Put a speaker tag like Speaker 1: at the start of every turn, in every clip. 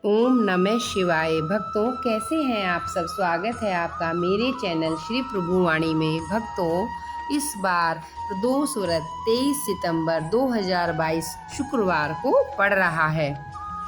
Speaker 1: ओम नमः शिवाय। भक्तों, कैसे हैं आप सब? स्वागत है आपका मेरे चैनल श्री प्रभुवाणी में। भक्तों, इस बार प्रदोष व्रत 23 सितंबर 2022 शुक्रवार को पड़ रहा है।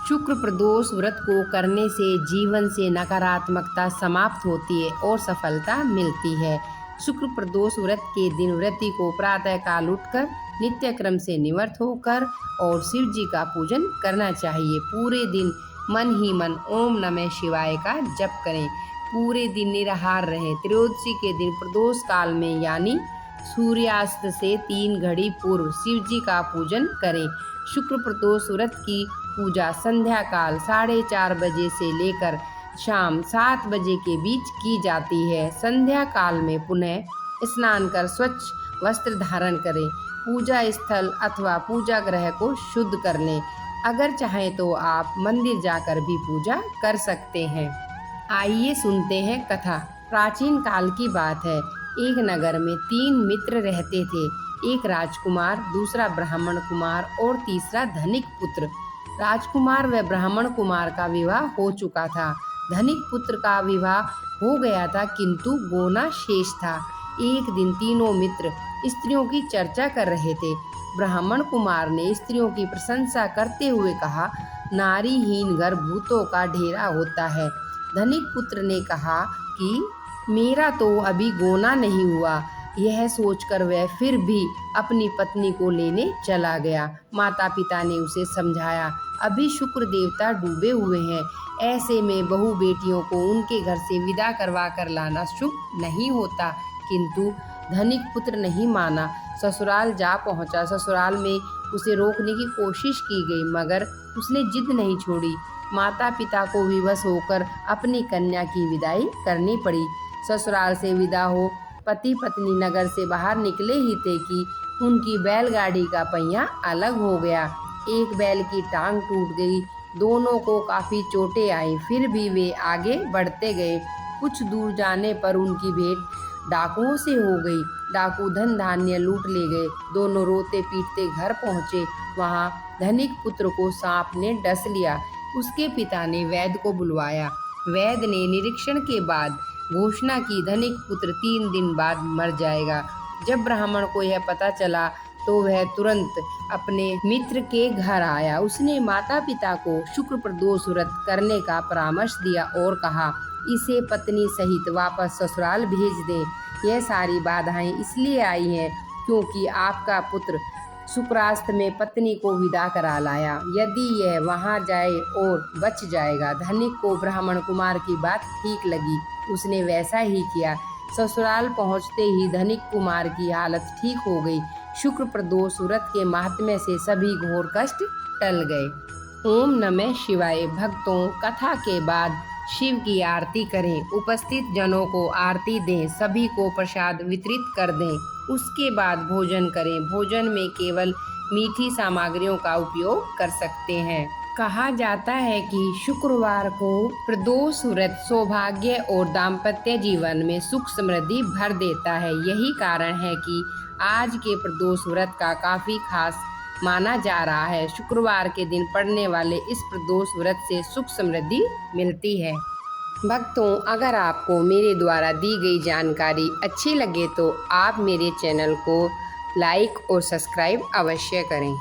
Speaker 1: शुक्र प्रदोष व्रत को करने से जीवन से नकारात्मकता समाप्त होती है और सफलता मिलती है। शुक्र प्रदोष व्रत के दिन व्रती को प्रातः काल उठकर नित्य क्रम से निवृत्त होकर और शिव जी का पूजन करना चाहिए। पूरे दिन मन ही मन ओम नमः शिवाय का जप करें। पूरे दिन निराहार रहें। त्रयोदशी के दिन प्रदोष काल में यानी सूर्यास्त से 3 घड़ी पूर्व शिव जी का पूजन करें। शुक्र प्रदोष व्रत की पूजा संध्या काल 4:30 बजे से लेकर शाम 7 बजे के बीच की जाती है। संध्या काल में पुनः स्नान कर स्वच्छ वस्त्र धारण करें। पूजा स्थल अथवा पूजा गृह को शुद्ध कर लें। अगर चाहें तो आप मंदिर जाकर भी पूजा कर सकते हैं। आइए सुनते हैं कथा। प्राचीन काल की बात है। एक नगर में 3 मित्र रहते थे। एक राजकुमार, दूसरा ब्राह्मण कुमार और तीसरा धनिक पुत्र। राजकुमार व ब्राह्मण कुमार का विवाह हो चुका था। धनिक पुत्र का विवाह हो गया था किंतु गोना शेष था। एक दिन तीनों मित्र स्त्रियों की चर्चा कर रहे थे। ब्राह्मण कुमार ने स्त्रियों की प्रशंसा करते हुए कहा, नारीहीन घर भूतों का डेरा होता है। धनिक पुत्र ने कहा कि मेरा तो अभी गोना नहीं हुआ। यह सोचकर वह फिर भी अपनी पत्नी को लेने चला गया। माता पिता ने उसे समझाया, अभी शुक्र देवता डूबे हुए हैं, ऐसे में बहू बेटियों को उनके घर से विदा करवा कर लाना शुभ नहीं होता। किंतु धनिक पुत्र नहीं माना। ससुराल जा पहुंचा। ससुराल में उसे रोकने की कोशिश की गई मगर उसने जिद नहीं छोड़ी। माता पिता को विवश होकर अपनी कन्या की विदाई करनी पड़ी। ससुराल से विदा हो पति पत्नी नगर से बाहर निकले ही थे कि उनकी बैलगाड़ी का पहिया अलग हो गया। एक बैल की टांग टूट गई। दोनों को काफी चोटें आई, फिर भी वे आगे बढ़ते गए। कुछ दूर जाने पर उनकी भेंट डाकुओं से हो गई। डाकू धन धान्य लूट ले गए। दोनों रोते पीटते घर पहुँचे। वहाँ धनिक पुत्र को सांप ने डस लिया। उसके पिता ने वैद्य को बुलवाया। वैद्य ने निरीक्षण के बाद घोषणा की, धनिक पुत्र 3 दिन बाद मर जाएगा। जब ब्राह्मण को यह पता चला तो वह तुरंत अपने मित्र के घर आया। उसने माता पिता को शुक्र प्रदोष व्रत करने का परामर्श दिया और कहा, इसे पत्नी सहित वापस ससुराल भेज दें। यह सारी बाधाएं इसलिए आई हैं क्योंकि आपका पुत्र शुक्रास्त में पत्नी को विदा करा लाया। यदि यह वहां जाए और बच जाएगा। धनिक को ब्राह्मण कुमार की बात ठीक लगी। उसने वैसा ही किया। ससुराल पहुंचते ही धनिक कुमार की हालत ठीक हो गई। शुक्र प्रदोष व्रत के महात्म्य से सभी घोर कष्ट टल गए। ओम नमः शिवाय। भक्तों, कथा के बाद शिव की आरती करें। उपस्थित जनों को आरती दें। सभी को प्रसाद वितरित कर दें। उसके बाद भोजन करें। भोजन में केवल मीठी सामग्रियों का उपयोग कर सकते हैं। कहा जाता है कि शुक्रवार को प्रदोष व्रत सौभाग्य और दाम्पत्य जीवन में सुख समृद्धि भर देता है। यही कारण है कि आज के प्रदोष व्रत का काफी खास माना जा रहा है। शुक्रवार के दिन पड़ने वाले इस प्रदोष व्रत से सुख समृद्धि मिलती है। भक्तों, अगर आपको मेरे द्वारा दी गई जानकारी अच्छी लगे तो आप मेरे चैनल को लाइक और सब्सक्राइब अवश्य करें।